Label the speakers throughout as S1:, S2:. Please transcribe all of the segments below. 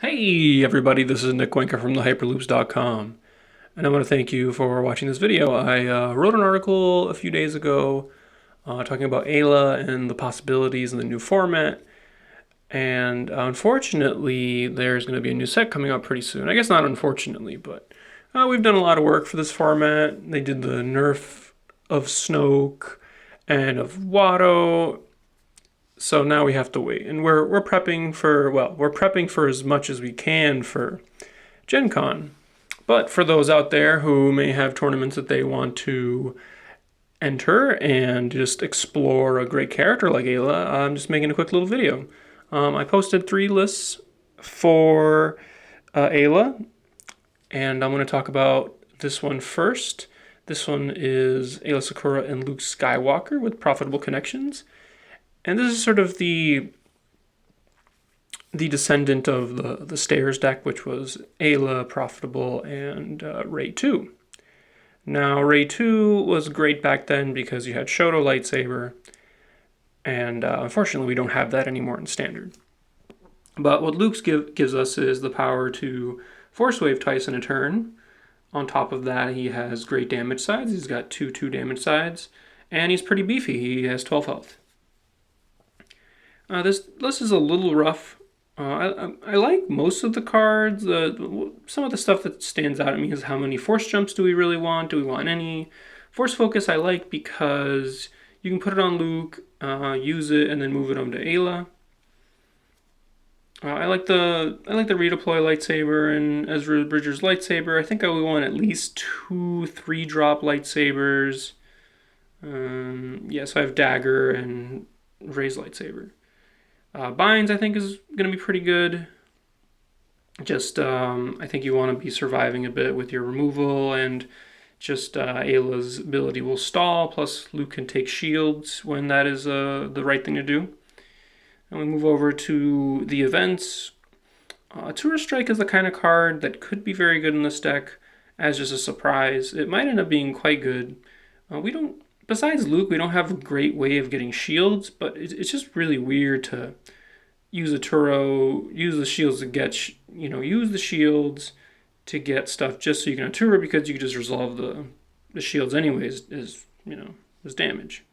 S1: Hey everybody, this is Nick Wenker from thehyperloops.com, and I want to thank you for watching this video. I wrote an article a few days ago talking about Aayla and the possibilities in the new format, and unfortunately there's going to be a new set coming out pretty soon. I guess not unfortunately, but we've done a lot of work for this format. They did the nerf of Snoke and of Watto, so now we have to wait, and we're prepping for, well, we're prepping for as much as we can for Gen Con. But for those out there who may have tournaments that they want to enter and just explore a great character like Aayla, I'm just making a quick little video. I posted 3 lists for Aayla, and I'm going to talk about this one first. This one is Aayla Secura and Luke Skywalker with profitable connections. And this is sort of the descendant of the Stairs deck, which was Aayla, Profitable, and Ray 2. Now, Ray 2 was great back then because you had Shoto Lightsaber, and unfortunately we don't have that anymore in Standard. But what Luke's gives us is the power to Force Wave Tyson a turn. On top of that, he has great damage sides. He's got 2 damage sides, and he's pretty beefy. He has 12 health. This list is a little rough. I like most of the cards. Some of the stuff that stands out at me is how many force jumps do we really want? Do we want any? Force focus I like because you can put it on Luke, use it, and then move it on to Aayla. I like the redeploy lightsaber and Ezra Bridger's lightsaber. I think I would want at least 2 3-drop lightsabers. So I have Dagger and Rey's lightsaber. Binds, I think, is going to be pretty good. Just, I think you want to be surviving a bit with your removal, and just Aayla's ability will stall, plus Luke can take shields when that is the right thing to do. And we move over to the events. Tourist Strike is the kind of card that could be very good in this deck as just a surprise. It might end up being quite good. Besides Luke, we don't have a great way of getting shields, but it's just really weird to use a Turo, use the shields to get, use the shields to get stuff just so you can have Turo, because you can just resolve the shields anyways as damage.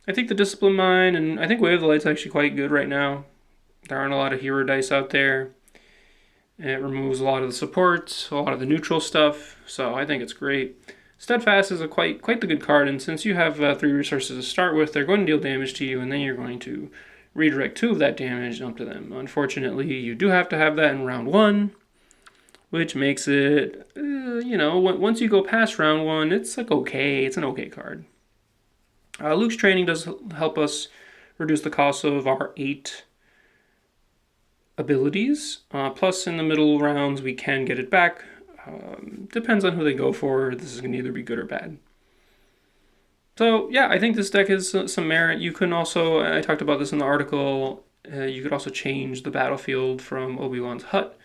S1: I think the Discipline Mine and I think Way of the Light's actually quite good right now. There aren't a lot of hero dice out there. It removes a lot of the supports, a lot of the neutral stuff, so I think it's great. Steadfast is quite the good card, and since you have 3 resources to start with, they're going to deal damage to you, and then you're going to redirect 2 of that damage up to them. Unfortunately, you do have to have that in round 1, which makes it, once you go past round 1, it's okay. It's an okay card. Luke's training does help us reduce the cost of our 8 abilities. Plus, in the middle rounds, we can get it back. Depends on who they go for. This is going to either be good or bad. So yeah, I think this deck has some merit. You can also, I talked about this in the article, you could also change the battlefield from Obi-Wan's hut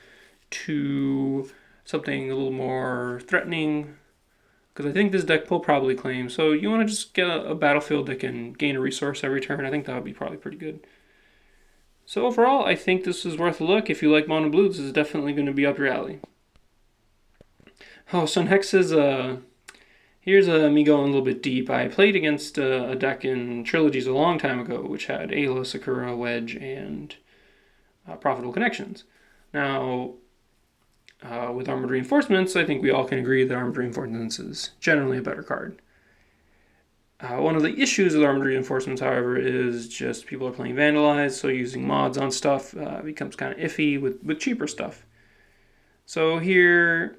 S1: to something a little more threatening, because I think this deck will probably claim. So you want to just get a battlefield that can gain a resource every turn. I think that would be probably pretty good. So overall, I think this is worth a look. If you like Mono Blue, this is definitely going to be up your alley. Oh, so next is, here's me going a little bit deep. I played against a deck in Trilogies a long time ago, which had Aayla, Secura, Wedge, and Profitable Connections. Now, with Armored Reinforcements, I think we all can agree that Armored Reinforcements is generally a better card. One of the issues with Armored Reinforcements, however, is just people are playing Vandalized, so using mods on stuff becomes kind of iffy with cheaper stuff. So here,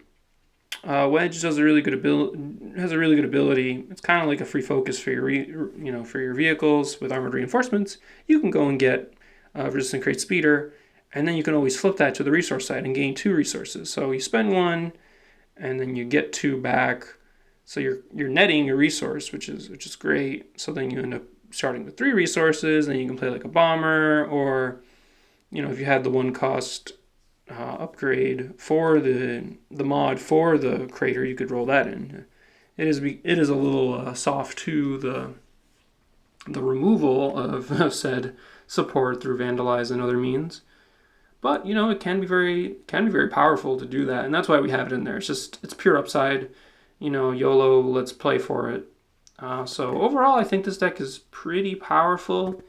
S1: Wedge does a really good ability. It's kind of like a free focus for your vehicles. With Armored Reinforcements, you can go and get Resistant Crate Speeder, and then you can always flip that to the resource side and gain 2 resources. So you spend 1, and then you get 2 back. So you're netting a resource, which is great. So then you end up starting with 3 resources, and you can play like a bomber, or if you had the 1 cost upgrade for the mod for the crater, you could roll that in. It is a little soft to the removal of said support through Vandalize and other means. But it can be very powerful to do that, and that's why we have it in there. It's pure upside. YOLO, let's play for it. So overall, I think this deck is pretty powerful.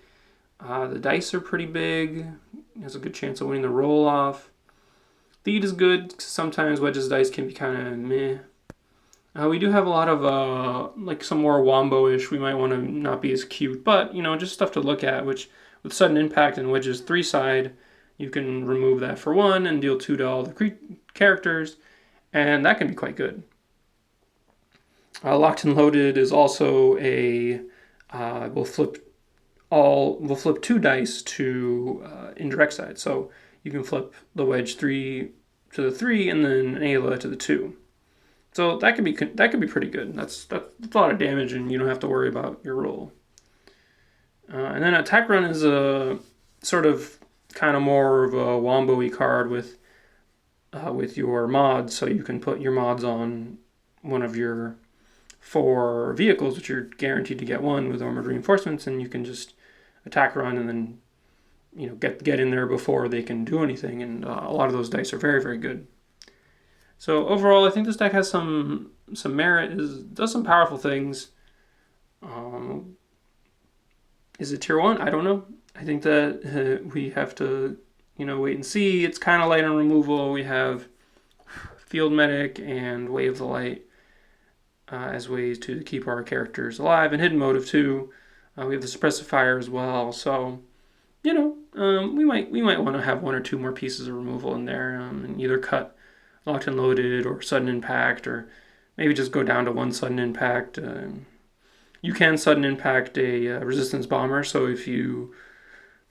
S1: The dice are pretty big. Has a good chance of winning the roll off. Lead is good. Sometimes Wedge's dice can be kind of meh. We do have a lot of like some more wombo-ish. We might want to not be as cute, but just stuff to look at. Which with sudden impact and Wedge's 3-side, you can remove that for 1 and deal 2 to all the characters, and that can be quite good. Locked and Loaded is also a we'll flip 2 dice to indirect side. So you can flip the Wedge 3 to the 3 and then Aayla to the 2. So that could be pretty good. That's a lot of damage, and you don't have to worry about your roll. And then Attack Run is a sort of kind of more of a wombo-y card with your mods, so you can put your mods on one of your 4 vehicles, which you're guaranteed to get 1 with armored reinforcements, and you can just attack run and then get in there before they can do anything, and a lot of those dice are very, very good. So overall, I think this deck has some merit. Does some powerful things. Is it tier 1? I don't know. I think that we have to wait and see. It's kind of light on removal. We have Field Medic and Way of the Light as ways to keep our characters alive, and Hidden Motive too. We have the Suppressive Fire as well. So we might want to have 1 or 2 more pieces of removal in there, and either cut Locked and Loaded or Sudden Impact, or maybe just go down to 1 Sudden Impact. You can Sudden Impact a Resistance Bomber, so if you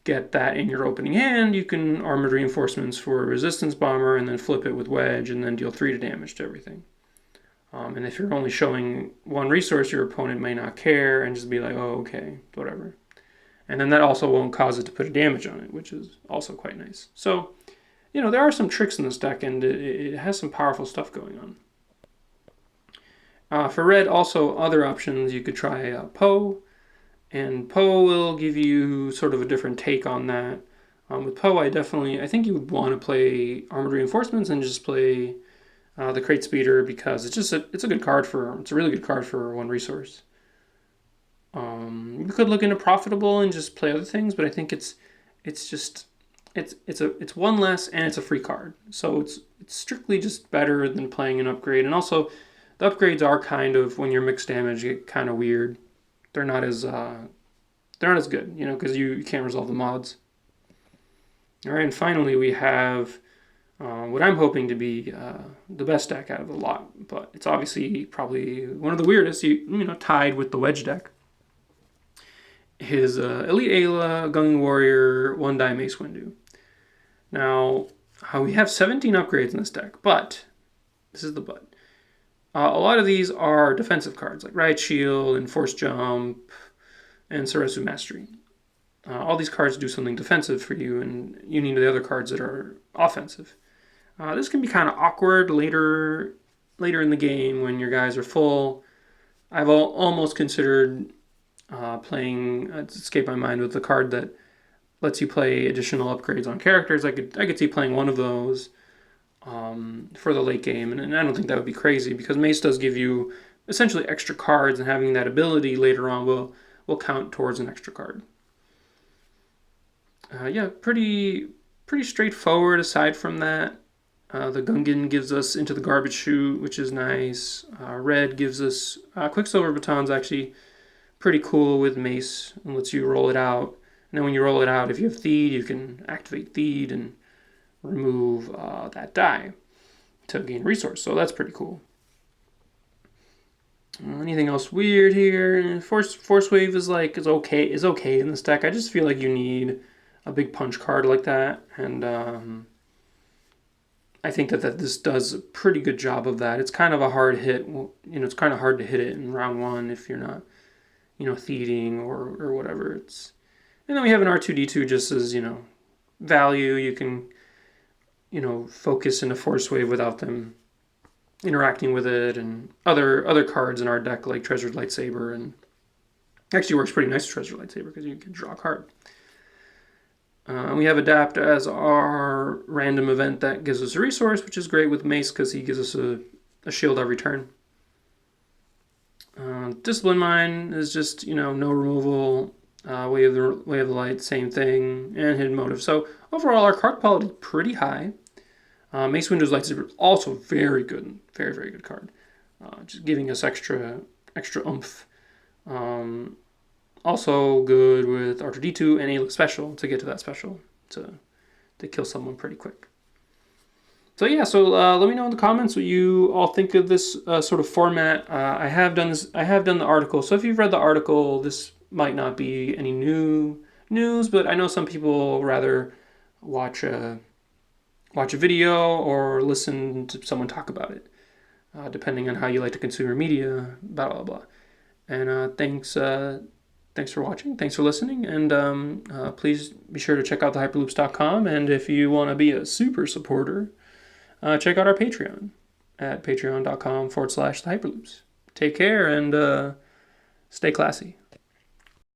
S1: get that in your opening hand, you can Armored Reinforcements for a Resistance Bomber and then flip it with Wedge and then deal 3 to damage to everything. And if you're only showing 1 resource, your opponent may not care and just be like, oh, okay, whatever. And then that also won't cause it to put a damage on it, which is also quite nice. So, there are some tricks in this deck, and it has some powerful stuff going on. For red, also other options, you could try Poe, and Poe will give you sort of a different take on that. With Poe, I think you would want to play Armored Reinforcements and just play the Crate Speeder, because it's a really good card for 1 resource. You could look into Profitable and just play other things, but I think it's 1 less and it's a free card, so it's strictly just better than playing an upgrade. And also, the upgrades are kind of, when you're mixed damage, get kind of weird. They're not as good, because you can't resolve the mods. All right, and finally we have what I'm hoping to be the best deck out of the lot, but it's obviously probably one of the weirdest. Tied with the Wedge deck. His Elite Aayla, Gungan Warrior, 1-die Mace Windu. Now, we have 17 upgrades in this deck, but this is the but. A lot of these are defensive cards, like Riot Shield and Force Jump and Sarasu Mastery. All these cards do something defensive for you, and you need the other cards that are offensive. This can be kind of awkward later in the game when your guys are full. I've almost considered playing Escape My Mind with the card that lets you play additional upgrades on characters. I could see playing 1 of those for the late game, and I don't think that would be crazy, because Mace does give you essentially extra cards, and having that ability later on will count towards an extra card. Pretty straightforward aside from that. The Gungan gives us Into the Garbage Chute, which is nice. Red gives us Quicksilver Baton's actually pretty cool with Mace, and lets you roll it out. And then when you roll it out, if you have Theed, you can activate Theed and remove that die to gain resource. So that's pretty cool. Anything else weird here? Force Wave is okay in this deck. I just feel like you need a big punch card like that, and I think that this does a pretty good job of that. It's kind of a hard hit. It's kind of hard to hit it in round 1 if you're not, Theeding or whatever. And then we have an R2-D2 just as, value. You can, focus into Force Wave without them interacting with it, and other cards in our deck like Treasured Lightsaber, and actually works pretty nice with Treasured Lightsaber because you can draw a card. We have adapt as our random event that gives us a resource, which is great with Mace because he gives us a shield every turn. Discipline Mine is just, no removal. Way of the Light, same thing, and Hidden Motive. So overall, our card quality is pretty high. Mace Windu's Lightsaber also very good, very very good card. Just giving us extra oomph. Also good with R2D2 and Aayla special to get to that special to kill someone pretty quick. So yeah, let me know in the comments what you all think of this sort of format. I have done this. I have done the article. So if you've read the article, this might not be any new news, but I know some people rather watch a video or listen to someone talk about it, depending on how you like to consume your media. Blah blah blah. And thanks for watching. Thanks for listening. And please be sure to check out thehyperloops.com. And if you want to be a super supporter, check out our Patreon at patreon.com/thehyperloops. Take care and stay classy.